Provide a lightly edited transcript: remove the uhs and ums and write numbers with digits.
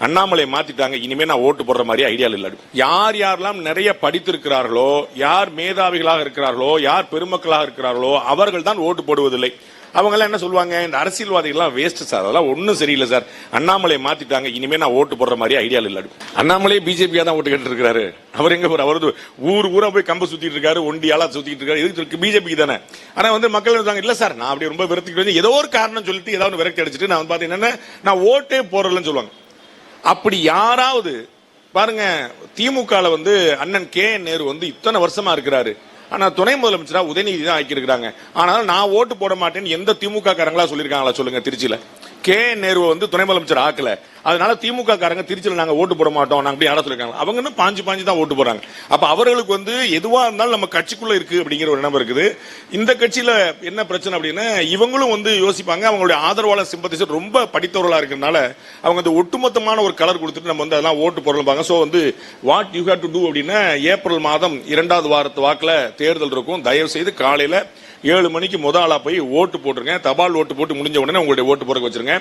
அண்ணாமலை மாத்திட்டாங்க, இனிமே நான் ஓட்டு போடுற மாதிரி ஐடியா இல்லை. யார் யாரெல்லாம் நிறைய படித்திருக்கிறார்களோ, யார் மேதாவிகளாக இருக்கிறார்களோ, யார் பெருமக்களாக இருக்கிறார்களோ அவர்கள் தான் ஓட்டு போடுவதில்லை. அவங்க எல்லாம் என்ன சொல்லுவாங்க, இந்த அரசியல்வாதிகள் வேஸ்ட் சார், அதெல்லாம் ஒன்னும் சரியில்லை சார், அண்ணாமலை மாத்திட்டாங்க, இனிமே நான் ஓட்டு போடுற மாதிரி ஐடியா இல்லை. அண்ணாமலை பிஜேபியா தான் ஓட்டு கேட்டு இருக்காரு. அவர் எங்க அவரது ஊரா போய் கம்ப சுத்திட்டு இருக்காரு, ஒண்டியாலா சுத்திட்டு இருக்காரு, எதுக்கு பிஜேபிக்கு தானே. ஆனா மக்கள் இல்ல சார், நான் அப்படி ரொம்ப விரக்தி, ஏதோ ஒரு காரணம் சொல்லிட்டு ஏதாவது விரக்தி அடிச்சுட்டு நான் பாத்தீங்கன்னா நான் ஓட்டே போறலன்னு சொல்லுவாங்க. அப்படி யாராவது பாருங்க, திமுக அண்ணன் கே நேரு இத்தனை வருஷமா இருக்கிறாரு. ஆனா துணை முதலமைச்சரா உதயநிதி தான் ஆக்கியிருக்காங்க. ஆனாலும் நான் ஓட்டு போட மாட்டேன்னு எந்த திமுக காரங்களா சொல்லிருக்காங்களா சொல்லுங்க? திருச்சியில கே நேருவை துணை முதலமைச்சர் ஆக்கல, அதனால திமுக காரங்க திருச்சியில நாங்க ஓட்டு போட மாட்டோம் நாங்க அப்படி யாரா சொல்லிருக்காங்க. அவங்க பாஞ்சு தான் ஓட்டு போறாங்க. அப்ப அவர்களுக்கு எதுவா இருந்தாலும் நம்ம கட்சிக்குள்ள இருக்கு அப்படிங்கிற ஒரு எண்ணம் இருக்குது. இந்த கட்சியில என்ன பிரச்சனை அப்படின்னா, இவங்களும் யோசிப்பாங்க, அவங்களுடைய ஆதரவாளர் சிம்பத்திசர் ரொம்ப படித்தவர்களா இருக்கிறதுனால அவங்க ஒட்டுமொத்தமான ஒரு கலர் கொடுத்துட்டு நம்ம அதெல்லாம் ஓட்டு போடலாங்க. So what you have to do அப்படின்னா, ஏப்ரல் மாதம் 2வது வாரத்து வாக்குல தேர்தல் இருக்கும். தயவு செய்து காலையில 7 மணிக்கு ஆளா போய் ஓட்டு போட்டுருங்க. தபால் ஓட்டு போட்டு முடிஞ்ச உடனே உங்களுடைய ஓட்டு போட வச்சிருங்க.